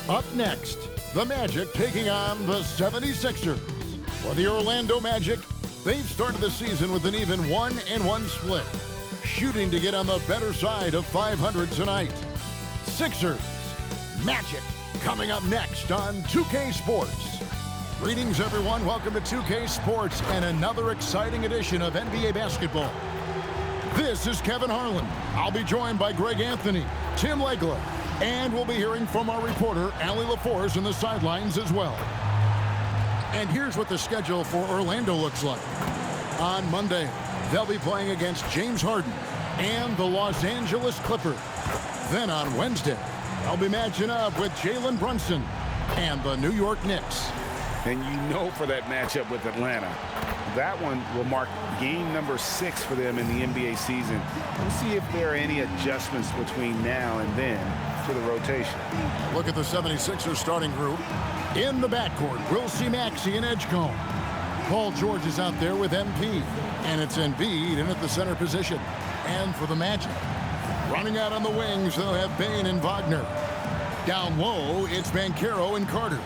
Up next, the Magic taking on the 76ers. For the Orlando Magic, they've started the season with an even 1-1 split, shooting to get on the better side of 500 tonight. Sixers, Magic, coming up next on 2K Sports. Greetings, everyone. Welcome to 2K Sports and another exciting edition of NBA basketball. This is Kevin Harlan. I'll be joined by Greg Anthony, Tim Legler, and we'll be hearing from our reporter, Allie LaForce, in the sidelines as well. And here's what the schedule for Orlando looks like. On Monday, they'll be playing against James Harden and the Los Angeles Clippers. Then on Wednesday, they'll be matching up with Jalen Brunson and the New York Knicks. And you know, for that matchup with Atlanta, that one will mark game number 6 for them in the NBA season. We'll see if there are any adjustments between now and then to the rotation. Look at the 76ers starting group. In the backcourt, we'll see Maxey and Edgecombe. Paul George is out there with MP, and it's Embiid in at the center position. And for the Magic, running out on the wings, they'll have Bane and Wagner. Down low, it's Banchero and Carter.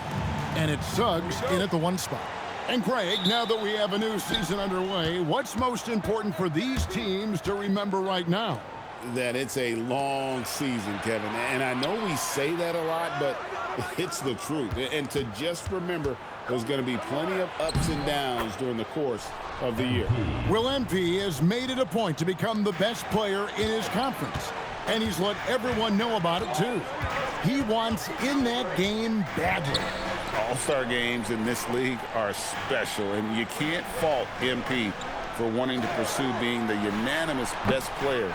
And it's Suggs in at the 1 spot. And Greg, now that we have a new season underway, what's most important for these teams to remember right now? That it's a long season, Kevin. And I know we say that a lot, but it's the truth. And to just remember, there's going to be plenty of ups and downs during the course of the year. Will MP has made it a point to become the best player in his conference. And he's let everyone know about it, too. He wants in that game badly. All-star games in this league are special, and you can't fault MP for wanting to pursue being the unanimous best player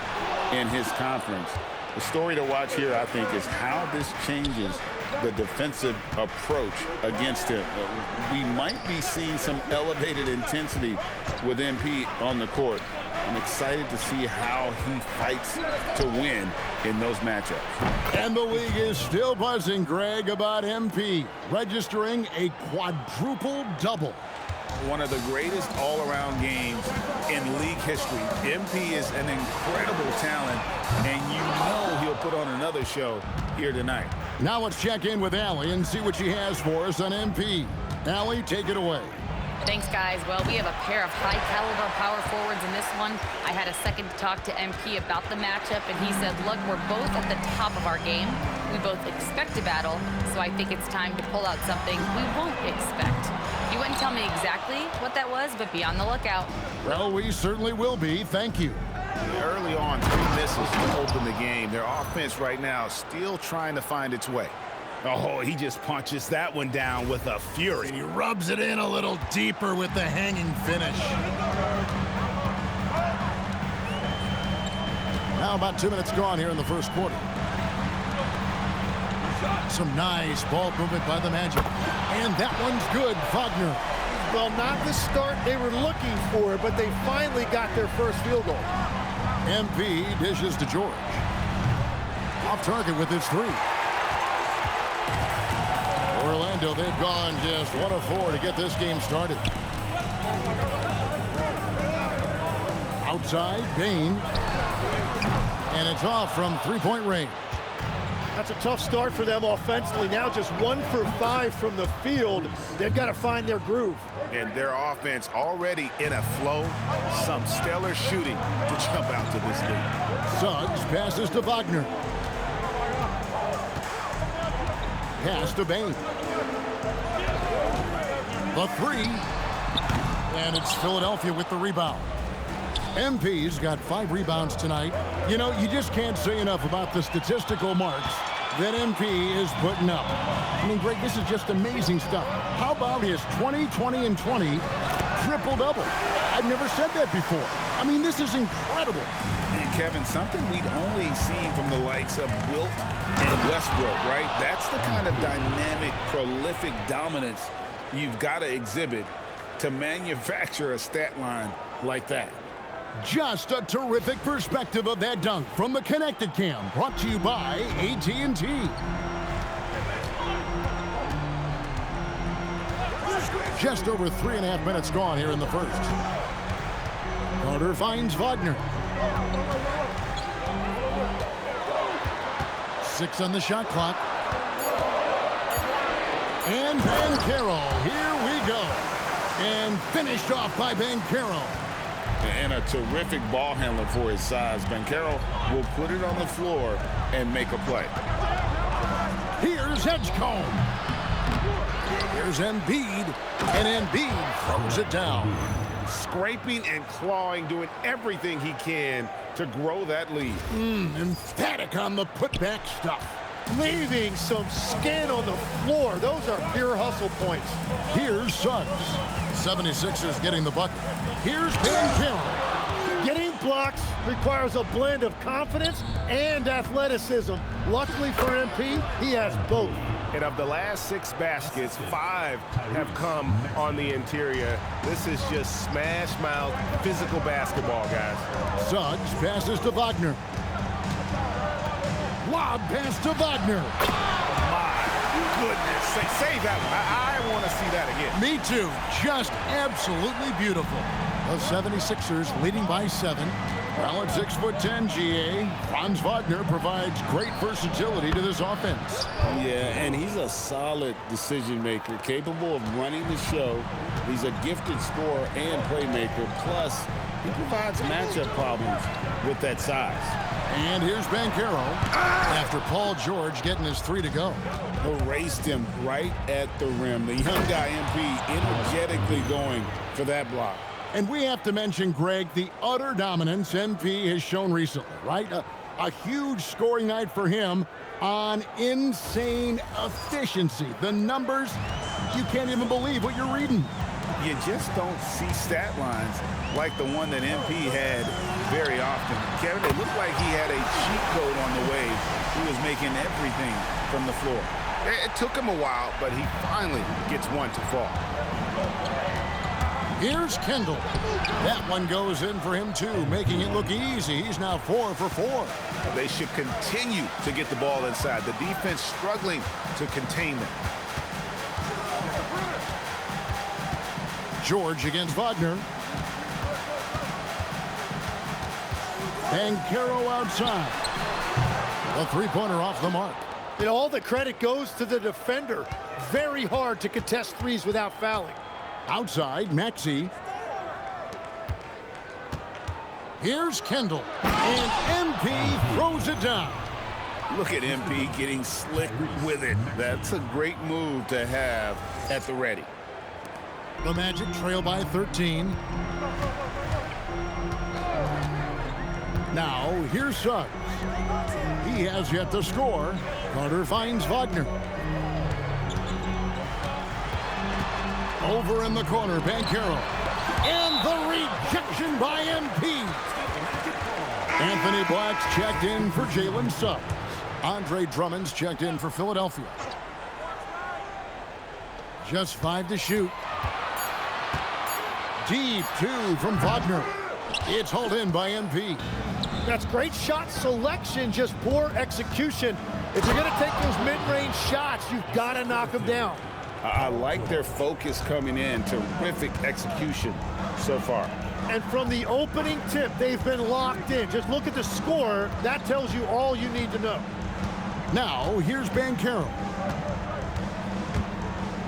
in his conference. The story to watch here, I think, is how this changes the defensive approach against him. We might be seeing some elevated intensity with MP on the court. I'm excited to see how he fights to win in those matchups. And the league is still buzzing, Greg, about MP, registering a quadruple double. One of the greatest all-around games in league history. MP is an incredible talent, and you know he'll put on another show here tonight. Now let's check in with Allie and see what she has for us on MP. Allie, take it away. Thanks, guys. Well, we have a pair of high-caliber power forwards in this one. I had a second to talk to MP about the matchup, and he said, look, we're both at the top of our game. We both expect a battle, so I think it's time to pull out something we won't expect. He wouldn't tell me exactly what that was, but be on the lookout. Well, we certainly will be. Thank you. Early on, 3 misses to open the game. Their offense right now still trying to find its way. Oh, he just punches that one down with a fury. And he rubs it in a little deeper with the hanging finish. Now about 2 minutes gone here in the first quarter. Some nice ball movement by the Magic. And that one's good, Wagner. Well, not the start they were looking for, but they finally got their first field goal. MP dishes to George. Off target with his 3. Orlando, they've gone just 1 of 4 to get this game started. Outside, Bane. And it's off from 3-point range. That's a tough start for them offensively. Now just 1 for 5 from the field. They've got to find their groove. And their offense already in a flow. Some stellar shooting to jump out to this lead. Suggs passes to Wagner. Pass to Bane. The 3. And it's Philadelphia with the rebound. MP's got 5 rebounds tonight. You know, you just can't say enough about the statistical marks that MP is putting up. I mean, Greg, this is just amazing stuff. How about his 20, 20, and 20 triple-double? I've never said that before. I mean, this is incredible. And Kevin, something we'd only seen from the likes of Wilt and Westbrook, right? That's the kind of dynamic, prolific dominance you've got to exhibit to manufacture a stat line like that. Just a terrific perspective of that dunk from the Connected Cam, brought to you by AT&T. Just over 3.5 minutes gone here in the first. Carter finds Wagner. 6 on the shot clock. And Bankero, here we go. And finished off by Bankero. And a terrific ball handler for his size. Bankero will put it on the floor and make a play. Here's Edgecombe. Here's Embiid, and Embiid throws it down. Scraping and clawing, doing everything he can to grow that lead. Emphatic on the putback stuff. Leaving some skin on the floor. Those are pure hustle points. Here's Suggs. 76ers getting the bucket. Here's Bankero. Getting blocks requires a blend of confidence and athleticism. Luckily for MP, he has both. And of the last 6 baskets, 5 have come on the interior. This is just smash mouth physical basketball, guys. Suggs passes to Wagner. Lob pass to Wagner. My goodness. Save that one. I want to see that again. Me too. Just absolutely beautiful. The 76ers leading by 7. Well, at 6'10", GA, Franz Wagner provides great versatility to this offense. Yeah, and he's a solid decision maker, capable of running the show. He's a gifted scorer and playmaker. Plus, he provides matchup problems with that size. And here's Bankero after Paul George getting his 3 to go. Erased him right at the rim. The young guy, MP, energetically going for that block. And we have to mention, Greg, the utter dominance MP has shown recently, right? A huge scoring night for him on insane efficiency. The numbers, you can't even believe what you're reading. You just don't see stat lines like the one that MP had very often. Kevin, it looked like he had a cheat code on the way. He was making everything from the floor. It took him a while, but he finally gets one to fall. Here's Kendall. That one goes in for him, too, making it look easy. He's now 4 for 4. They should continue to get the ball inside. The defense struggling to contain them. George against Wagner. Bankero outside. A three-pointer off the mark. And all the credit goes to the defender. Very hard to contest threes without fouling. Outside, Maxey. Here's Kendall. And MP throws it down. Look at MP getting slick with it. That's a great move to have at the ready. The Magic trail by 13. Now, here's Suggs. He has yet to score. Carter finds Wagner. Over in the corner, Bankero. And the rejection by MP. Anthony Black's checked in for Jalen Suggs. Andre Drummond's checked in for Philadelphia. Just 5 to shoot. Deep 2 from Wagner. It's hauled in by MP. That's great shot selection, just poor execution. If you're going to take those mid-range shots, you've got to knock them down. I like their focus coming in. Terrific execution so far. And from the opening tip, they've been locked in. Just look at the score. That tells you all you need to know. Now, here's Bankero.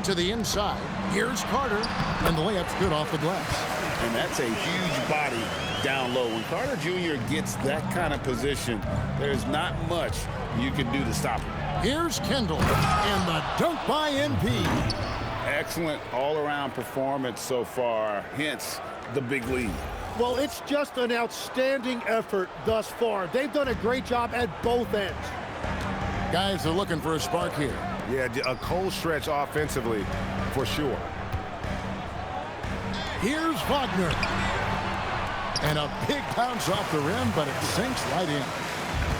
To the inside. Here's Carter. And the layup's good off the glass. And that's a huge body down low. When Carter Jr. gets that kind of position, there's not much you can do to stop him. Here's Kendall. And the dunk by MP. Excellent all-around performance so far, hence the big lead. Well, it's just an outstanding effort thus far. They've done a great job at both ends. Guys are looking for a spark here. Yeah, a cold stretch offensively, for sure. Here's Wagner. And a big bounce off the rim, but it sinks right in.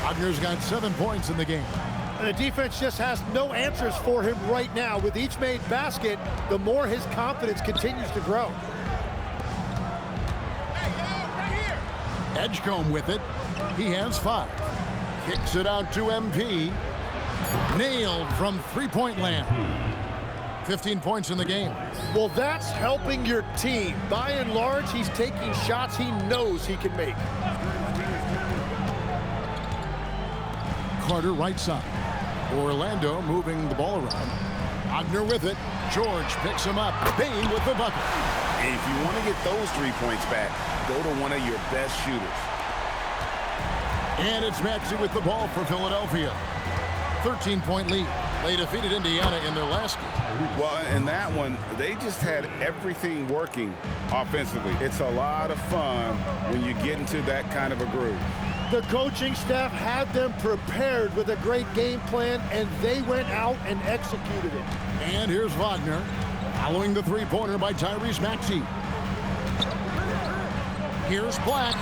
Wagner's got 7 points in the game. And the defense just has no answers for him right now. With each made basket, the more his confidence continues to grow. Edgecombe with it. He has 5. Kicks it out to MP. Nailed from three-point land. 15 points in the game. Well, that's helping your team. By and large, he's taking shots he knows he can make. Carter right side. Orlando moving the ball around. Wagner with it. George picks him up. Bain with the bucket. And if you want to get those 3 points back, go to one of your best shooters. And it's Maxey with the ball for Philadelphia. 13-point lead. They defeated Indiana in their last game. Well, in that one, they just had everything working offensively. It's a lot of fun when you get into that kind of a groove. The coaching staff had them prepared with a great game plan, and they went out and executed it. And here's Wagner, following the three-pointer by Tyrese Maxey. Here's Black.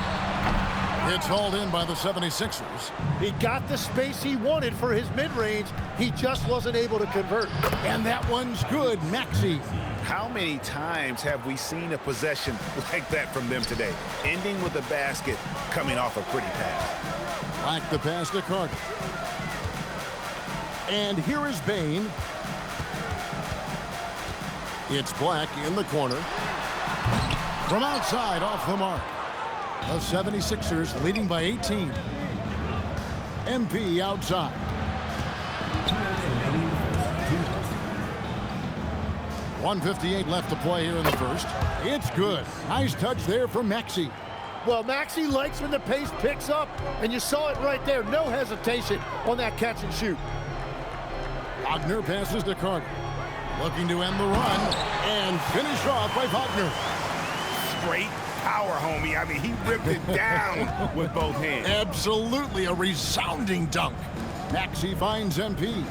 It's hauled in by the 76ers. He got the space he wanted for his mid-range. He just wasn't able to convert. And that one's good, Maxey. How many times have we seen a possession like that from them today? Ending with a basket, coming off a pretty pass. Black the pass to Carter. And here is Bain. It's Black in the corner. From outside, off the mark. The 76ers leading by 18. MP outside. .158 left to play here in the first. It's good. Nice touch there from Maxey. Well, Maxey likes when the pace picks up, and you saw it right there. No hesitation on that catch and shoot. Wagner passes to Carter. Looking to end the run and finish off by Wagner. Straight power, homie. I mean, he ripped it down with both hands. Absolutely a resounding dunk. Maxey finds MP.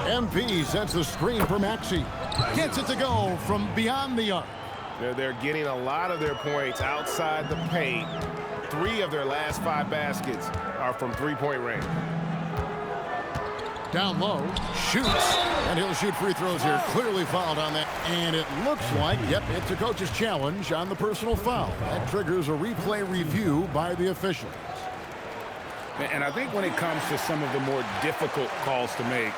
MP sets the screen for Maxey. Gets it to go from beyond the arc. They're getting a lot of their points outside the paint. 3 of their last 5 baskets are from three-point range. Down low, shoots, and he'll shoot free throws here. Clearly fouled on that, and it looks like, yep, it's a coach's challenge on the personal foul. That triggers a replay review by the officials. And I think when it comes to some of the more difficult calls to make,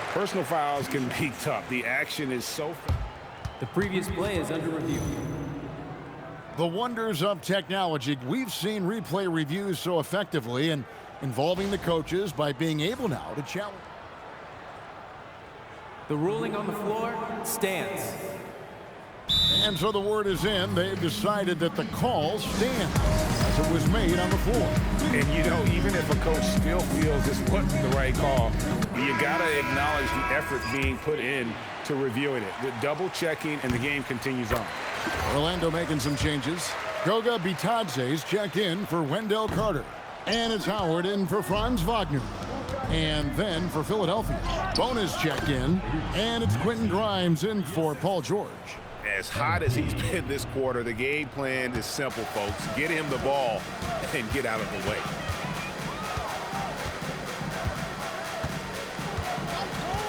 personal fouls can be tough. The action is so... The previous play is under review. The wonders of technology. We've seen replay reviews so effectively and involving the coaches by being able now to challenge. The ruling on the floor stands. And so the word is in. They've decided that the call stands as it was made on the floor. And, you know, even if a coach still feels this wasn't the right call, you got to acknowledge the effort being put in to reviewing it. The double-checking, and the game continues on. Orlando making some changes. Goga Bitadze's checked in for Wendell Carter. And it's Howard in for Franz Wagner. And then for Philadelphia, Bonus checked in. And it's Quentin Grimes in for Paul George. As hot as he's been this quarter, the game plan is simple, folks. Get him the ball and get out of the way.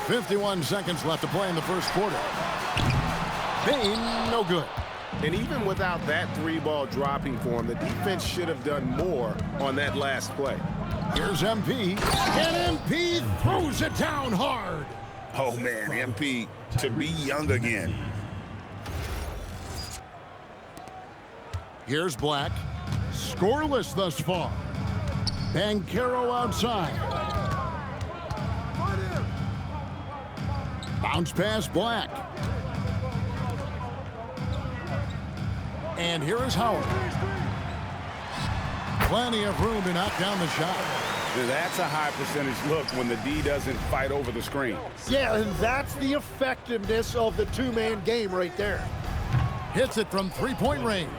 .51 seconds left to play in the first quarter. Bain, no good. And even without that 3-ball dropping for him, the defense should have done more on that last play. Here's MP, and MP throws it down hard. Oh, man, MP to be young again. Here's Black, scoreless thus far. Banchero outside. Bounce pass Black. And here is Howard. Plenty of room to knock down the shot. That's a high percentage look when the D doesn't fight over the screen. Yeah, and that's the effectiveness of the two-man game right there. Hits it from three-point range.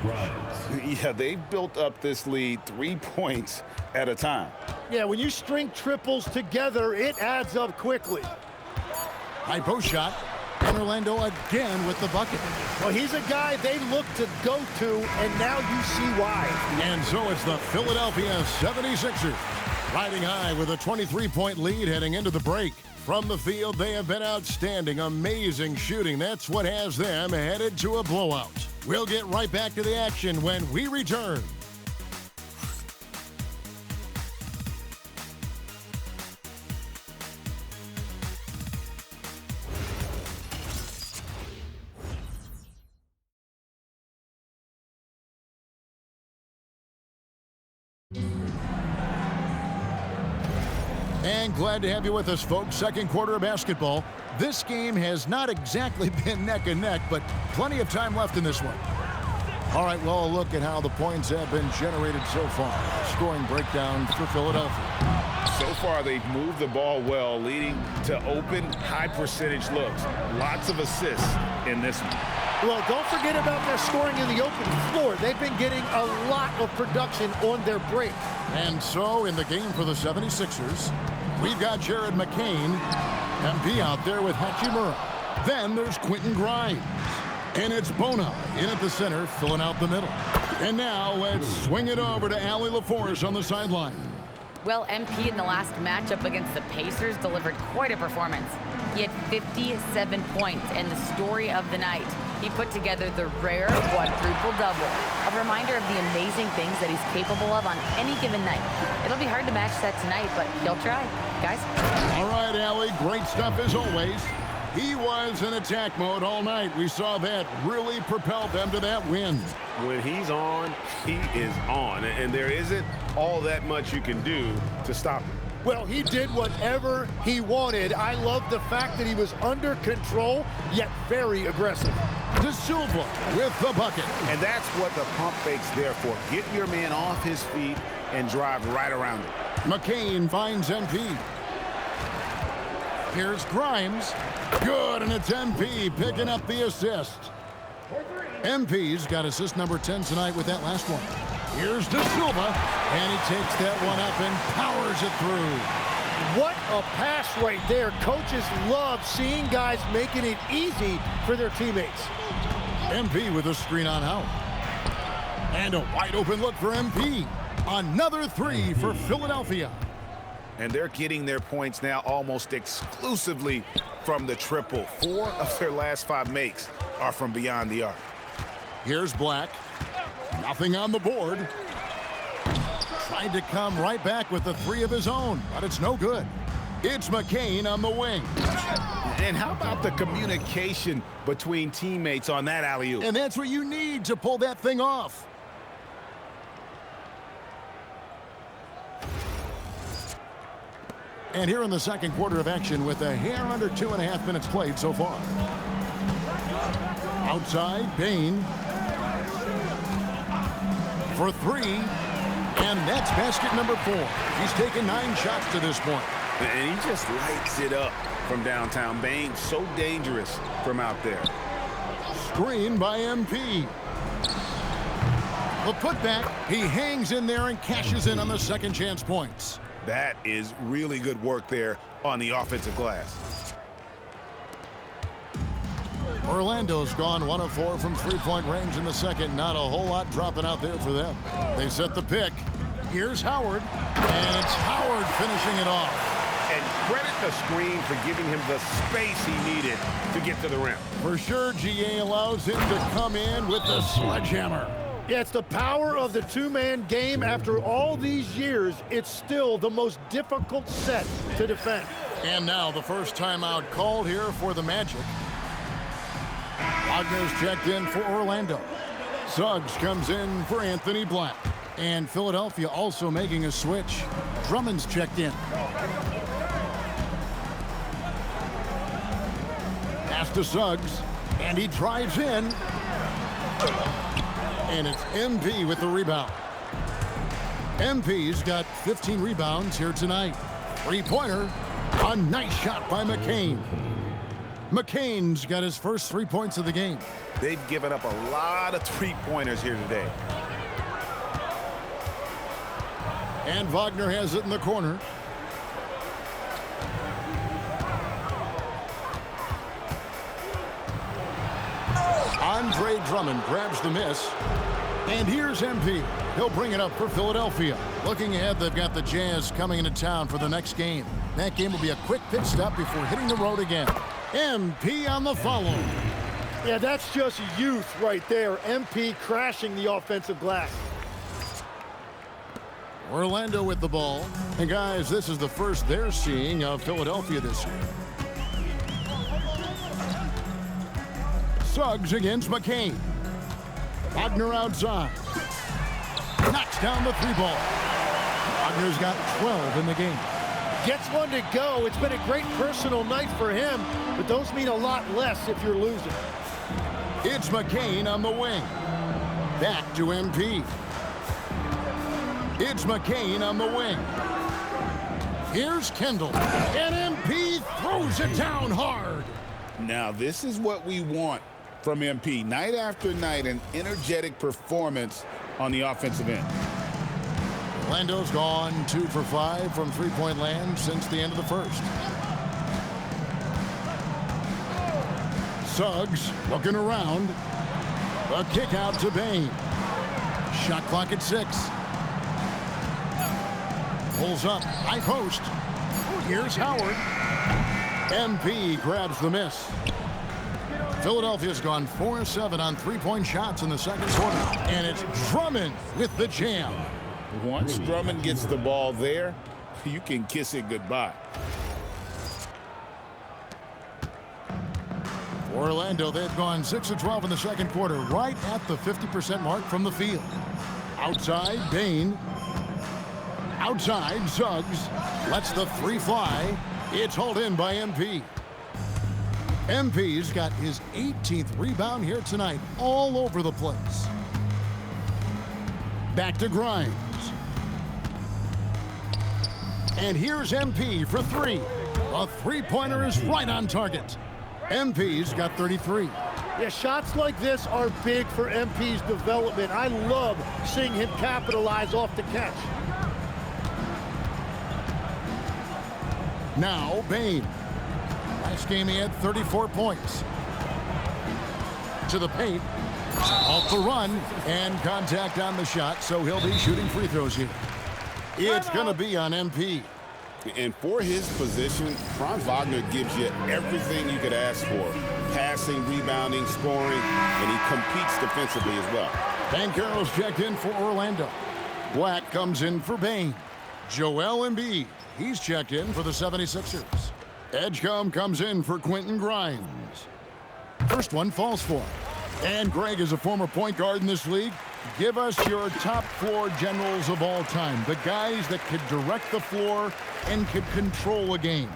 Yeah, they've built up this lead 3 points at a time. Yeah, when you string triples together, it adds up quickly. High post shot. And Orlando again with the bucket. Well, he's a guy they look to go to, and now you see why. And so it's the Philadelphia 76ers riding high with a 23-point lead heading into the break. From the field, they have been outstanding, amazing shooting. That's what has them headed to a blowout. We'll get right back to the action when we return. And glad to have you with us, folks. Second quarter of basketball. This game has not exactly been neck and neck, but plenty of time left in this one. All right, well, a look at how the points have been generated so far. Scoring breakdown for Philadelphia. So far, they've moved the ball well, leading to open, high-percentage looks. Lots of assists in this one. Well, don't forget about their scoring in the open floor. They've been getting a lot of production on their break. And so, in the game for the 76ers, we've got Jared McCain, MP out there with Hachimura. Then there's Quentin Grimes. And it's Bona in at the center, filling out the middle. And now let's swing it over to Allie LaForce on the sideline. Well, MP in the last matchup against the Pacers delivered quite a performance. He had 57 points, and the story of the night, he put together the rare quadruple-double. A reminder of the amazing things that he's capable of on any given night. It'll be hard to match that tonight, but he'll try. Guys? All right, Allie, great stuff as always. He was in attack mode all night. We saw that really propelled them to that win. When he's on, he is on. And there isn't all that much you can do to stop him. Well, he did whatever he wanted. I love the fact that he was under control, yet very aggressive. De Silva with the bucket. And that's what the pump fake's there for. Get your man off his feet and drive right around him. McCain finds MP. Here's Grimes. Good, and it's MP picking up the assist. MP's got assist number 10 tonight with that last one. Here's De Silva, and he takes that one up and powers it through. What a pass right there. Coaches love seeing guys making it easy for their teammates. MP with a screen on Howard. And a wide open look for MP. Another three for Philadelphia. And they're getting their points now almost exclusively from the triple. 4 of their last 5 makes are from beyond the arc. Here's Black. Nothing on the board. Tried to come right back with the 3 of his own, but it's no good. It's McCain on the wing. And how about the communication between teammates on that alley-oop? And that's what you need to pull that thing off. And here in the second quarter of action with a hair under 2.5 minutes played so far. Outside, Bain. For 3. And that's basket number 4. He's taken 9 shots to this point. And he just lights it up from downtown. Bain, so dangerous from out there. Screen by MP. The putback, he hangs in there and cashes in on the second chance points. That is really good work there on the offensive glass. Orlando's gone 1 of 4 from three-point range in the second. Not a whole lot dropping out there for them. They set the pick. Here's Howard, and it's Howard finishing it off. And credit the screen for giving him the space he needed to get to the rim. For sure, GA allows him to come in with the sledgehammer. Yeah, it's the power of the two-man game. After all these years, it's still the most difficult set to defend. And now the first timeout called here for the Magic. Wagner's checked in for Orlando. Suggs comes in for Anthony Black. And Philadelphia also making a switch. Drummond's checked in. Pass to Suggs, and he drives in. And it's MP with the rebound. MP's got 15 rebounds here tonight. Three-pointer, a nice shot by McCain. McCain's got his first 3 points of the game. They've given up a lot of three-pointers here today. And Wagner has it in the corner. Andre Drummond grabs the miss. And here's MP. He'll bring it up for Philadelphia. Looking ahead, they've got the Jazz coming into town for the next game. That game will be a quick pit stop before hitting the road again. MP on the follow. Yeah, that's just youth right there. MP crashing the offensive glass. Orlando with the ball. And guys, this is the first they're seeing of Philadelphia this year. Suggs against McCain. Wagner outside. Knocks down the 3 ball. Wagner's got 12 in the game. Gets one to go. It's been a great personal night for him, but those mean a lot less if you're losing. It's McCain on the wing. Back to MP. It's McCain on the wing. Here's Kendall. And MP throws it down hard. Now, this is what we want from MP. Night after night, an energetic performance on the offensive end. Orlando's gone 2 for 5 from three-point land since the end of the first. Suggs looking around. A kick out to Bain. Shot clock at 6. Pulls up, high post. Here's Howard. MP grabs the miss. Philadelphia's gone 4-7 on three-point shots in the second quarter. And it's Drummond with the jam. Once Drummond gets the ball there, you can kiss it goodbye. For Orlando, they've gone 6 of 12 in the second quarter, right at the 50% mark from the field. Outside, Bain. Outside, Suggs lets the three fly. It's hauled in by MP. MP's got his 18th rebound here tonight, all over the place. Back to Grimes. And here's MP for 3. A three-pointer is right on target. MP's got 33. Yeah, shots like this are big for MP's development. I love seeing him capitalize off the catch. Now, Bain. Last game he had 34 points. To the paint. Off the run. And contact on the shot, so he'll be shooting free throws here. It's going to be on MP. And for his position, Franz Wagner gives you everything you could ask for. Passing, rebounding, scoring, and he competes defensively as well. Banchero's checked in for Orlando. Black comes in for Bain. Joel Embiid, he's checked in for the 76ers. Edgecombe comes in for Quentin Grimes. First one falls for him. And Greg is a former point guard in this league. Give us your top 4 generals of all time. The guys that could direct the floor and could control a game.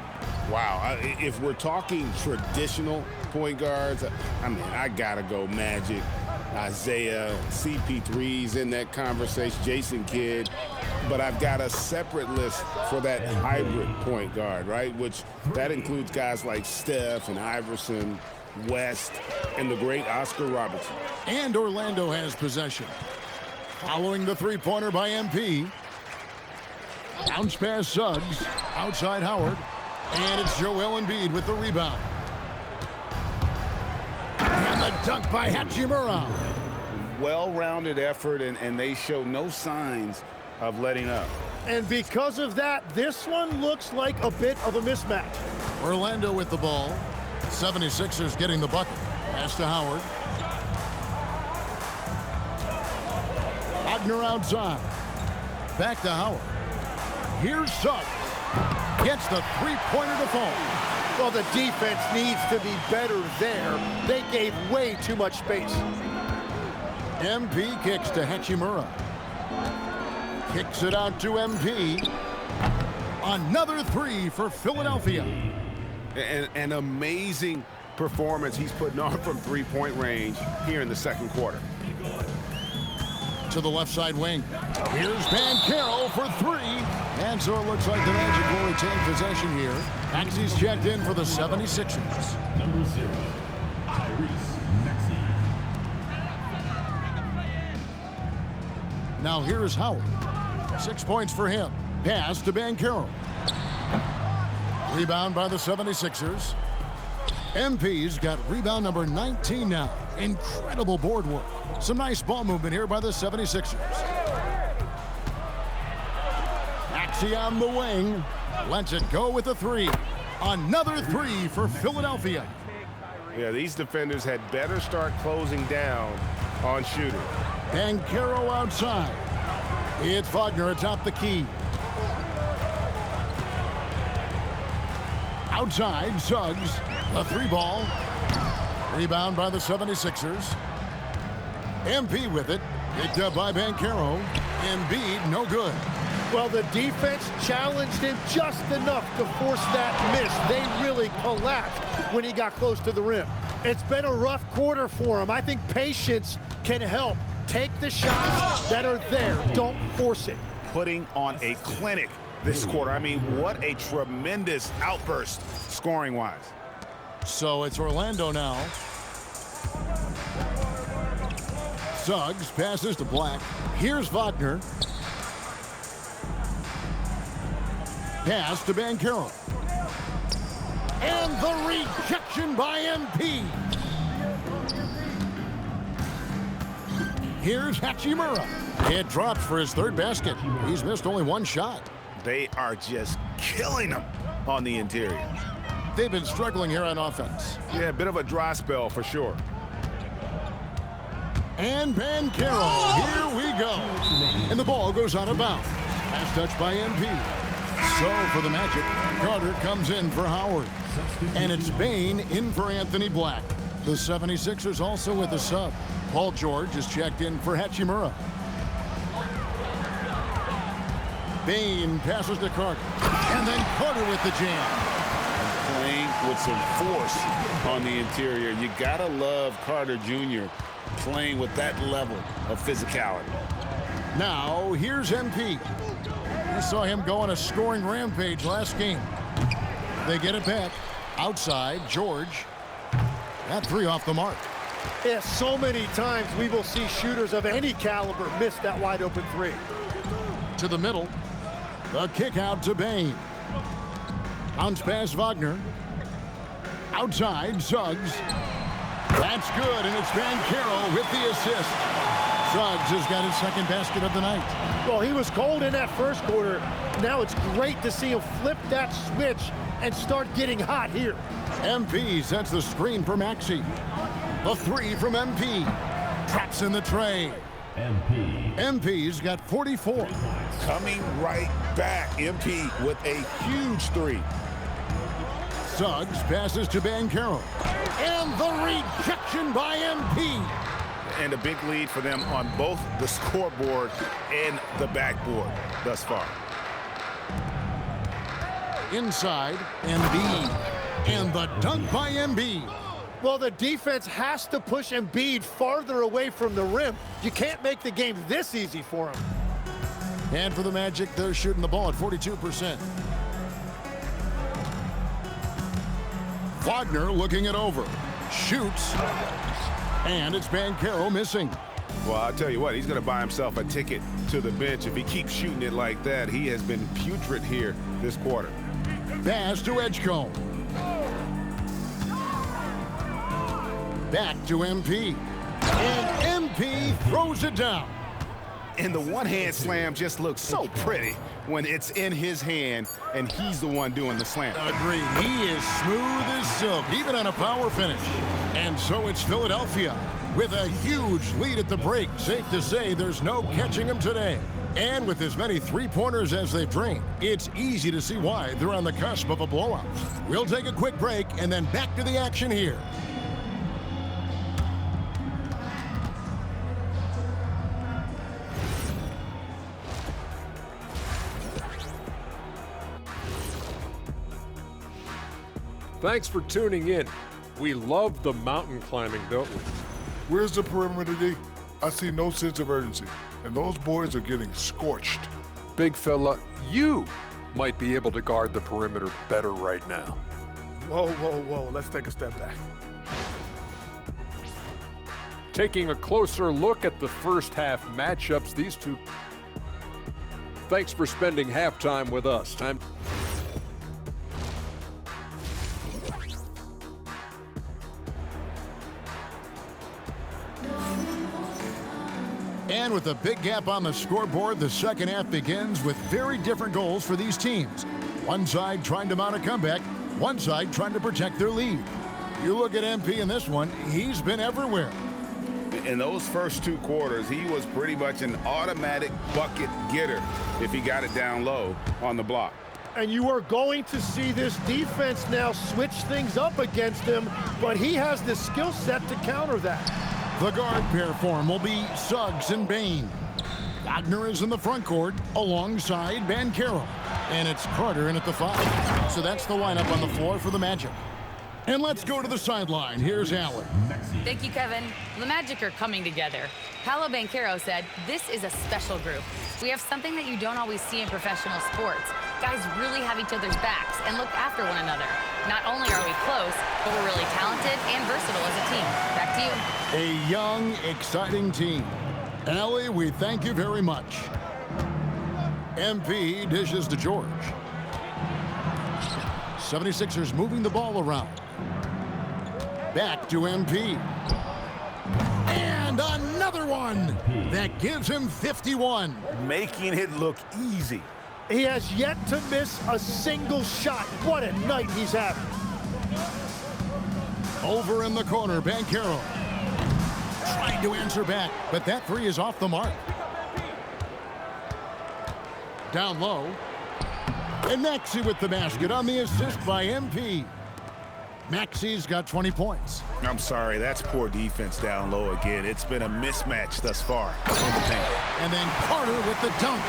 Wow, if we're talking traditional point guards, I mean, I gotta go Magic, Isaiah, CP3's in that conversation, Jason Kidd. But I've got a separate list for that hybrid point guard, right? Which that includes guys like Steph and Iverson, West, and the great Oscar Robertson. And Orlando has possession. Following the three-pointer by MP. Bounce pass Suggs. Outside Howard. And it's Joel Embiid with the rebound. And the dunk by Hachimura. Well-rounded effort, and they show no signs of letting up. And because of that, this one looks like a bit of a mismatch. Orlando with the ball. 76ers getting the bucket. Pass to Howard. Wagner outside. Back to Howard. Here's Suggs. Gets the three-pointer to fall. Well, the defense needs to be better there. They gave way too much space. MP kicks to Hachimura. Kicks it out to MP. Another 3 for Philadelphia. An amazing performance he's putting on from three-point range here in the second quarter. To the left side wing. Here's Banchero for 3. And so it looks like the Magic will retain possession here. Maxi's checked in for the 76ers. Number 0, Maxi. Now here's Howard. 6 points for him. Pass to Banchero. Rebound by the 76ers. MP's got rebound number 19 now. Incredible board work. Some nice ball movement here by the 76ers. Maxi on the wing. Lets it go with a 3. Another 3 for Philadelphia. Yeah, these defenders had better start closing down on shooting. Banchero outside. It's Wagner atop the key. Outside, Suggs. A 3 ball. Rebound by the 76ers. MP with it. Picked up by Banchero. Embiid, no good. Well, the defense challenged him just enough to force that miss. They really collapsed when he got close to the rim. It's been a rough quarter for him. I think patience can help. Take the shots that are there. Don't force it. Putting on a clinic this quarter. I mean, what a tremendous outburst scoring-wise. So it's Orlando now. Suggs passes to Black. Here's Wagner. Pass to Banchero. And the rejection by MP. Here's Hachimura. It drops for his third basket. He's missed only one shot. They are just killing him on the interior. They've been struggling here on offense. Yeah, a bit of a dry spell for sure. And Banchero, here we go. And the ball goes out of bounds. Pass touch by MP. So for the Magic, Carter comes in for Howard. And it's Bain in for Anthony Black. The 76ers also with a sub. Paul George is checked in for Hachimura. Bain passes to Carter. And then Carter with the jam. Playing with some force on the interior. You gotta love Carter Jr. playing with that level of physicality. Now, here's MP. We saw him go on a scoring rampage last game. They get it back. Outside, George. That three off the mark. Yeah, so many times we will see shooters of any caliber miss that wide open three. To the middle. The kick out to Bain. Bounce pass Wagner. Outside, Suggs. That's good, and it's Banchero with the assist. Suggs has got his second basket of the night. Well, he was cold in that first quarter. Now it's great to see him flip that switch and start getting hot here. MP sets the screen for Maxey. The three from MP. Traps in the tray. MP's got 44. Coming right back, MP with a huge three. Suggs passes to Banchero. And the rejection by MP. And a big lead for them on both the scoreboard and the backboard thus far. Inside, Embiid. And the dunk by Embiid. Well, the defense has to push Embiid farther away from the rim. You can't make the game this easy for him. And for the Magic, they're shooting the ball at 42%. Wagner looking it over. Shoots. And it's Banchero missing. Well, I'll tell you what, he's going to buy himself a ticket to the bench. If he keeps shooting it like that, he has been putrid here this quarter. Pass to Edgecombe. Back to MP. And MP throws it down. And the one-hand slam just looks so pretty when it's in his hand and he's the one doing the slam. Agreed. He is smooth as silk, even on a power finish. And so it's Philadelphia with a huge lead at the break. Safe to say there's no catching him today. And with as many three-pointers as they've drained, it's easy to see why they're on the cusp of a blowout. We'll take a quick break and then back to the action here. Thanks for tuning in. We love the mountain climbing, don't we? Where's the perimeter D? I see no sense of urgency, and those boys are getting scorched. Big fella, you might be able to guard the perimeter better right now. Whoa, whoa, whoa, let's take a step back. Taking a closer look at the first half matchups, these two. Thanks for spending halftime with us. Time. And with a big gap on the scoreboard, the second half begins with very different goals for these teams. One side trying to mount a comeback, one side trying to protect their lead. You look at MP in this one, he's been everywhere. In those first two quarters, he was pretty much an automatic bucket getter if he got it down low on the block. And you are going to see this defense now switch things up against him, but he has the skill set to counter that. The guard pair form will be Suggs and Bain. Wagner is in the front court alongside Banchero. And it's Carter in at the 5. So that's the lineup on the floor for the Magic. And let's go to the sideline. Here's Allen. Thank you, Kevin. The Magic are coming together. Paolo Banchero said, "This is a special group. We have something that you don't always see in professional sports. Guys really have each other's backs and look after one another. Not only are we close, but we're really talented and versatile as a team." Back to you. A young, exciting team. Allie, we thank you very much. MP dishes to George. 76ers moving the ball around. Back to MP. And another one that gives him 51. Making it look easy. He has yet to miss a single shot. What a night he's having. Over in the corner, Banchero. Trying to answer back, but that 3 is off the mark. Down low. And Maxey with the basket on the assist by MP. Maxey's got 20 points. I'm sorry, that's poor defense down low again. It's been a mismatch thus far in the paint. And then Carter with the dunk.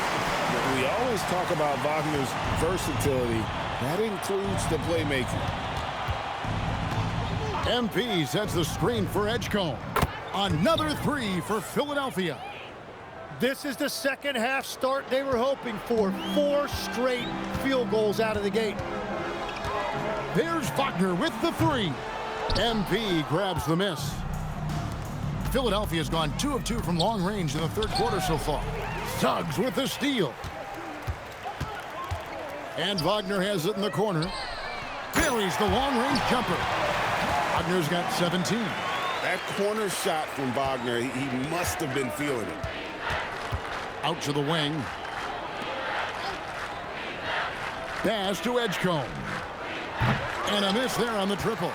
We always talk about Wagner's versatility. That includes the playmaking. MP sets the screen for Edgecombe. Another 3 for Philadelphia. This is the second half start they were hoping for. 4 straight field goals out of the gate. There's Wagner with the 3. MP grabs the miss. Philadelphia's gone 2 of 2 from long range in the third quarter so far. Suggs with the steal. And Wagner has it in the corner. Buries the long-range jumper. Wagner's got 17. That corner shot from Wagner, he must have been feeling it. Out to the wing. Pass to Edgecombe. And a miss there on the triple.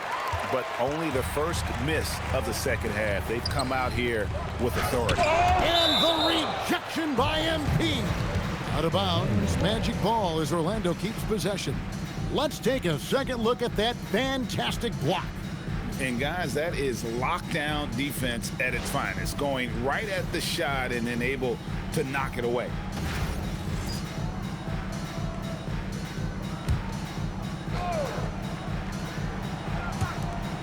But only the first miss of the second half. They've come out here with authority. And the rejection by MP. Out of bounds. Magic ball as Orlando keeps possession. Let's take a second look at that fantastic block. And guys, that is lockdown defense at its finest. Going right at the shot and then able to knock it away.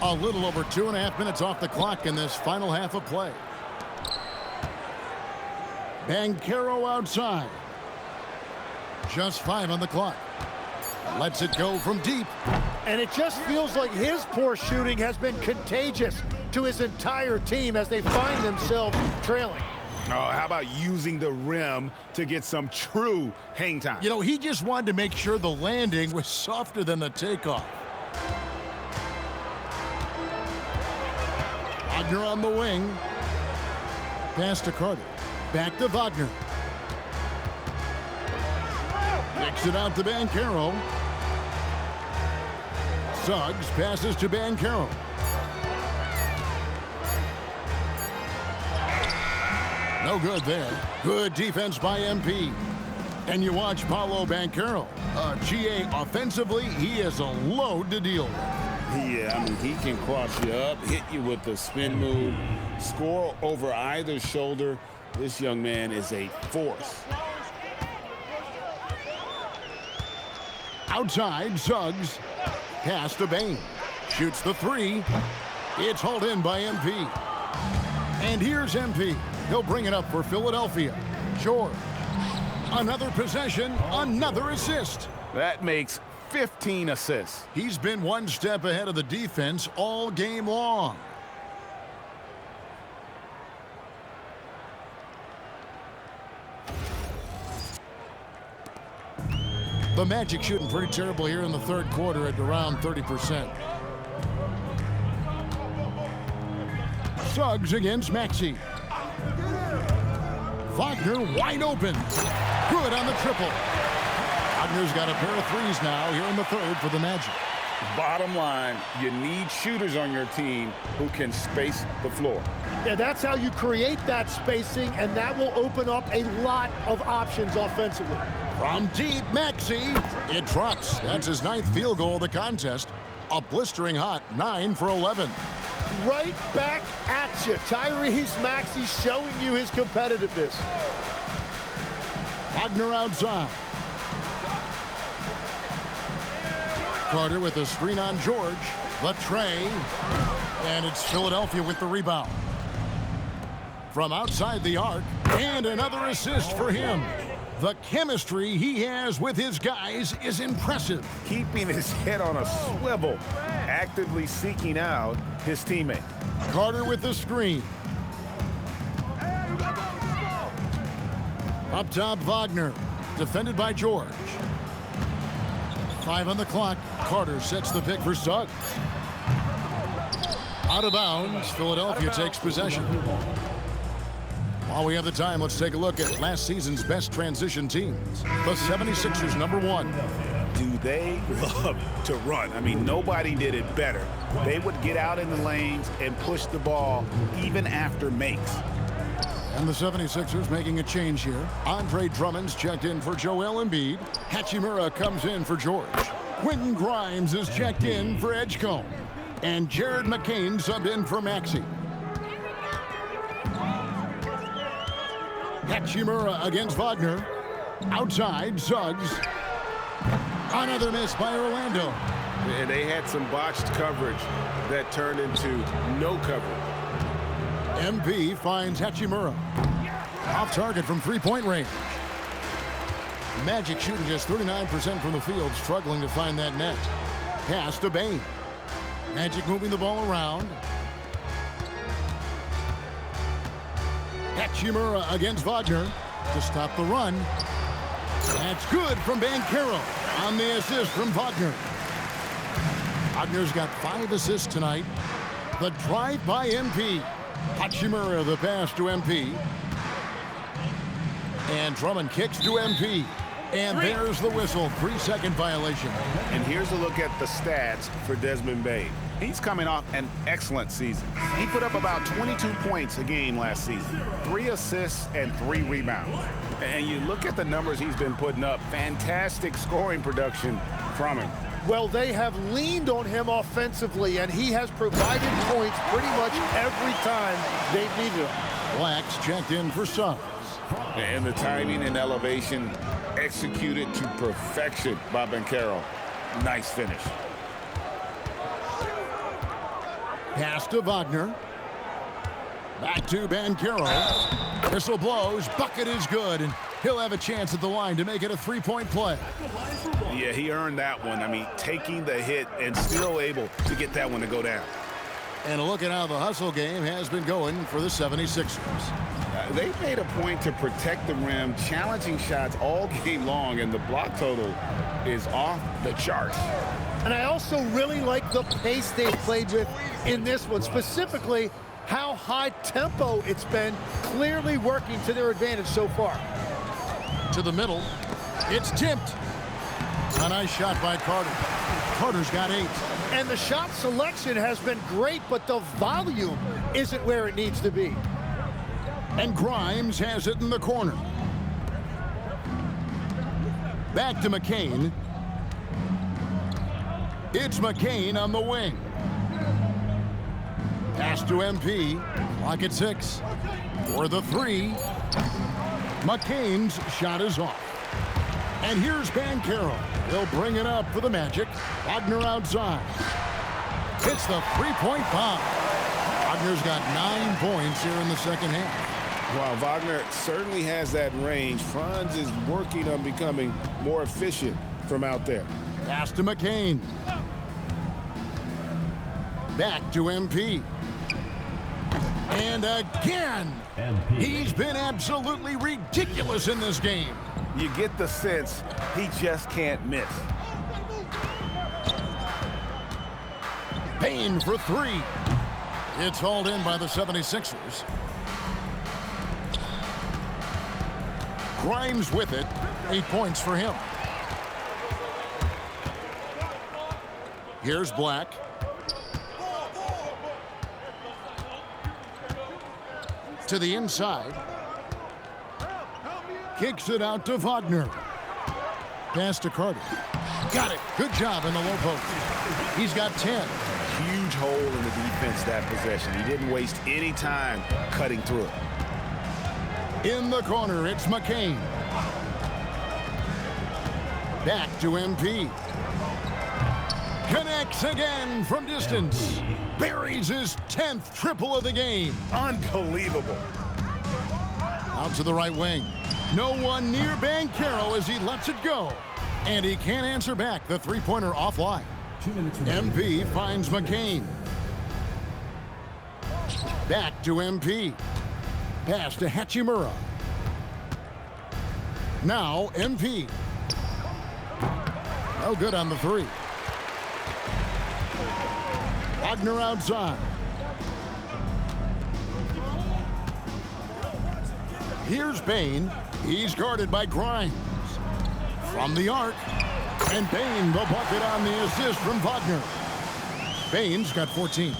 A little over 2.5 minutes off the clock in this final half of play. Banchero outside. Just 5 on the clock. Lets it go from deep. And it just feels like his poor shooting has been contagious to his entire team as they find themselves trailing. Oh, how about using the rim to get some true hang time? You know, he just wanted to make sure the landing was softer than the takeoff. Wagner on the wing. Pass to Carter. Back to Wagner. Kicks it out to Banchero. Suggs passes to Banchero. No good there. Good defense by MP. And you watch Paolo Banchero. GA offensively, he is a load to deal with. Yeah, I mean, he can cross you up, hit you with the spin move, score over either shoulder. This young man is a force. Outside, Suggs. Pass to Bain. Shoots the 3. It's hauled in by MP. And here's MP. He'll bring it up for Philadelphia. George. Another possession, another assist. That makes 15 assists. He's been one step ahead of the defense all game long. The Magic shooting pretty terrible here in the third quarter at around 30%. Suggs against Maxey. Wagner wide open. Good on the triple. Wagner's got a pair of 3s now here in the third for the Magic. Bottom line, you need shooters on your team who can space the floor. Yeah, that's how you create that spacing, and that will open up a lot of options offensively. From deep, Maxey. It drops. That's his 9th field goal of the contest. A blistering hot 9 for 11. Right back at you. Tyrese Maxey showing you his competitiveness. Wagner outside. Carter with a screen on George. The tray. And it's Philadelphia with the rebound. From outside the arc. And another assist for him. The chemistry he has with his guys is impressive. Keeping his head on a swivel. Actively seeking out his teammate. Carter with the screen. Up top, Wagner. Defended by George. 5 on the clock. Carter sets the pick for Suggs. Out of bounds. Philadelphia takes possession. While we have the time, let's take a look at last season's best transition teams. The 76ers, number 1. Do they love to run? I mean, nobody did it better. They would get out in the lanes and push the ball even after makes. And the 76ers making a change here. Andre Drummond's checked in for Joel Embiid. Hachimura comes in for George. Quentin Grimes is checked in for Edgecombe. And Jared McCain subbed in for Maxey. Hachimura against Wagner. Outside, Suggs. Another miss by Orlando. And they had some botched coverage that turned into no coverage. MP finds Hachimura. Off target from three-point range. Magic shooting just 39% from the field, struggling to find that net. Pass to Bane. Magic moving the ball around. Hachimura against Wagner to stop the run. That's good from Banchero on the assist from Wagner. Wagner's got 5 assists tonight. The drive by MP. Hachimura the pass to MP. And Drummond kicks to MP. And there's the whistle. 3-second violation. And here's a look at the stats for Desmond Bane. He's coming off an excellent season. He put up about 22 points a game last season, 3 assists and 3 rebounds. And you look at the numbers he's been putting up, fantastic scoring production from him. Well, they have leaned on him offensively, and he has provided points pretty much every time they've needed him. Black's checked in for Suggs. And the timing and elevation executed to perfection by Banchero. Nice finish. Pass to Wagner. Back to Banchero. Whistle blows. Bucket is good, and he'll have a chance at the line to make it a 3-point play. Yeah, he earned that one. I mean, taking the hit and still able to get that one to go down. And a look at how the hustle game has been going for the 76ers. They made a point to protect the rim, challenging shots all game long, and the block total is off the charts. And I also really like the pace they've played with in this one, specifically how high tempo it's been, clearly working to their advantage so far. To the middle. It's tipped. A nice shot by Carter. Carter's got 8. And the shot selection has been great, but the volume isn't where it needs to be. And Grimes has it in the corner. Back to McCain. It's McCain on the wing. Pass to MP. Clock at 6. For the 3. McCain's shot is off. And here's Banchero. He'll bring it up for the Magic. Wagner outside. Hits the 3-point bomb. Wagner's got 9 points here in the second half. While Wagner certainly has that range, Franz is working on becoming more efficient from out there. Pass to McCain. Back to MP. And again, he's been absolutely ridiculous in this game. You get the sense he just can't miss. Payne for 3. It's hauled in by the 76ers. Grimes with it. 8 points for him. Here's Black. To the inside. Kicks it out to Wagner. Pass to Carter. Got it. Good job in the low post. He's got 10. Huge hole in the defense that possession. He didn't waste any time cutting through it. In the corner, it's McCain. Back to MP. Connects again from distance. Buries his 10th triple of the game. Unbelievable. Out to the right wing. No one near Banchero as he lets it go. And he can't answer back. The three-pointer offline. MP finds McCain. Back to MP. Pass to Hachimura. Now MP. No good on the three. Wagner outside. Here's Bain. He's guarded by Grimes. From the arc. And Bain the bucket on the assist from Wagner. Bain's got 14.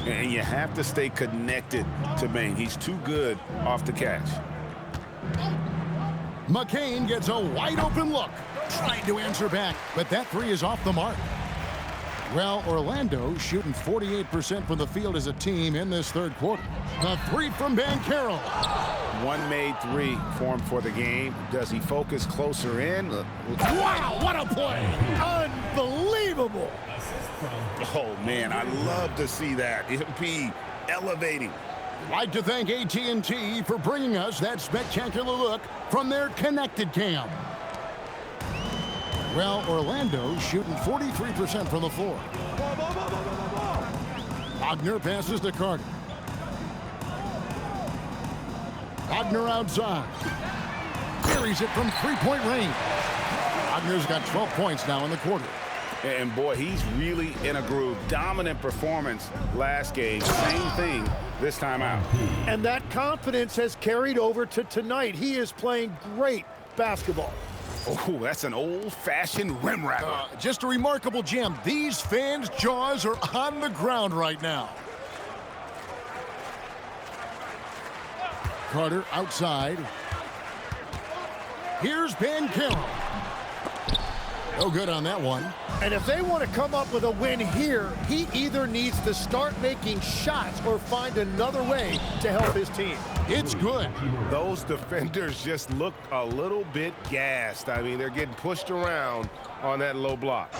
And you have to stay connected to Bain. He's too good off the catch. McCain gets a wide open look. Trying to answer back, but that three is off the mark. Well, Orlando shooting 48% from the field as a team in this third quarter. The three from Banchero. One made three for him for the game. Does he focus closer in? Wow, what a play! Unbelievable! Oh, man, I love to see that. MP elevating. Like to thank AT&T for bringing us that spectacular look from their connected cam. Well, Orlando shooting 43% from the floor. Wagner passes to Carter. Wagner outside. Buries it from three-point range. Wagner's got 12 points now in the quarter. And boy, he's really in a groove. Dominant performance last game. Same thing this time out. And that confidence has carried over to tonight. He is playing great basketball. Oh, that's an old-fashioned rim wrapper. Just a remarkable jam. These fans' jaws are on the ground right now. Carter outside. Here's Banchero. No good on that one. And if they want to come up with a win here, he either needs to start making shots or find another way to help his team. It's good. Those defenders just look a little bit gassed. I mean, they're getting pushed around on that low block.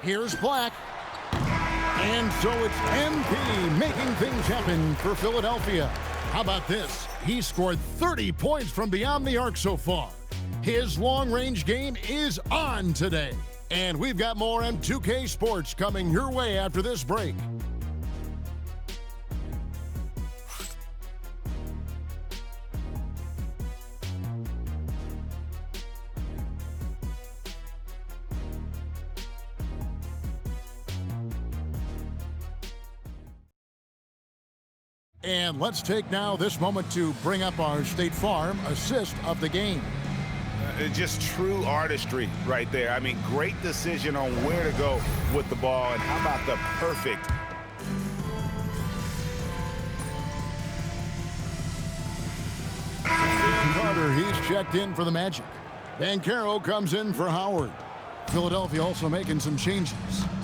Here's Black. And so it's MP making things happen for Philadelphia. How about this? He scored 30 points from beyond the arc so far. His long-range game is on today. And we've got more M2K Sports coming your way after this break. And let's take now this moment to bring up our State Farm assist of the game. Just true artistry right there. I mean, great decision on where to go with the ball. And how about the perfect Carter, he's checked in for the Magic. Banchero comes in for Howard. Philadelphia also making some changes.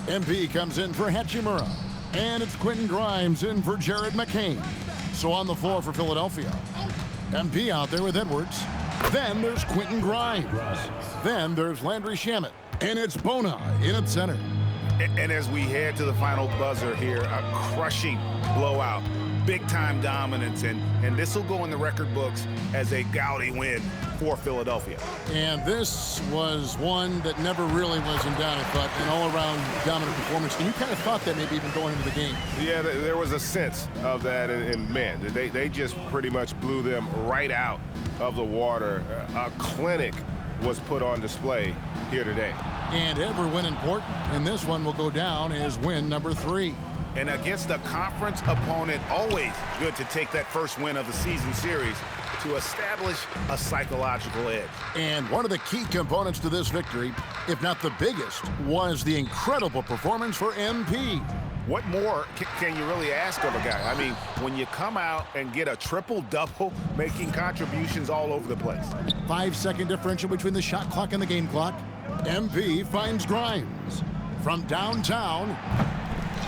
MP comes in for Hachimura. And it's Quentin Grimes in for Jared McCain. So on the floor for Philadelphia. MP out there with Edwards. Then there's Quentin Grimes. Then there's Landry Shamet. And it's Bona in at center. And as we head to the final buzzer here, a crushing blowout. Big-time dominance, and this will go in the record books as a gaudy win for Philadelphia. And this was one that never really was in doubt, I thought, an all-around dominant performance. And you kind of thought that maybe even going into the game. Yeah, there was a sense of that, and man, they just pretty much blew them right out of the water. A clinic was put on display here today. And every win important, and this one will go down as win number 3. And against a conference opponent, always good to take that first win of the season series to establish a psychological edge. And one of the key components to this victory, if not the biggest, was the incredible performance for MP. What more can you really ask of a guy? I mean, when you come out and get a triple-double, making contributions all over the place. 5-second differential between the shot clock and the game clock. MP finds Grimes. From downtown,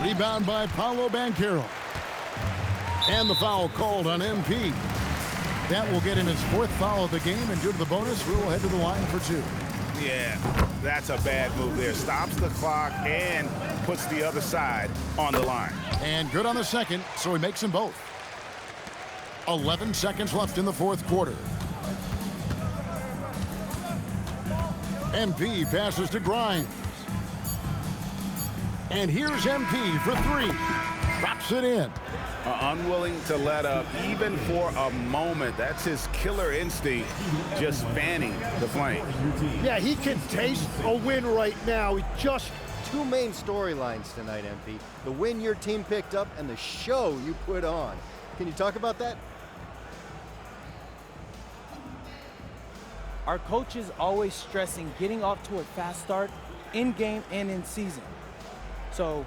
rebound by Paolo Banchero. And the foul called on MP. That will get him his 4th foul of the game, and due to the bonus, we will head to the line for 2. Yeah, that's a bad move there. Stops the clock and puts the other side on the line. And good on the second, so he makes them both. 11 seconds left in the 4th quarter. MP passes to Grimes. And here's MP for 3. Drops it in. Unwilling to let up even for a moment. That's his killer instinct, just fanning the flame. Yeah, he can taste a win right now. He just... Two main storylines tonight, MP. The win your team picked up and the show you put on. Can you talk about that? Our coach is always stressing getting off to a fast start in game and in season. So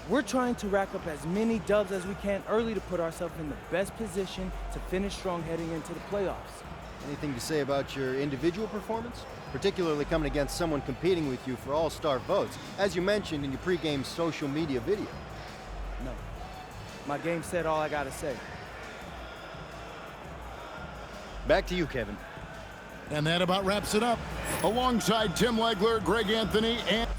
we're trying to rack up as many dubs as we can early to put ourselves in the best position to finish strong heading into the playoffs. Anything to say about your individual performance? Particularly coming against someone competing with you for all-star votes, as you mentioned in your pregame social media video. No. My game said all I gotta say. Back to you, Kevin. And that about wraps it up. Alongside Tim Legler, Greg Anthony, and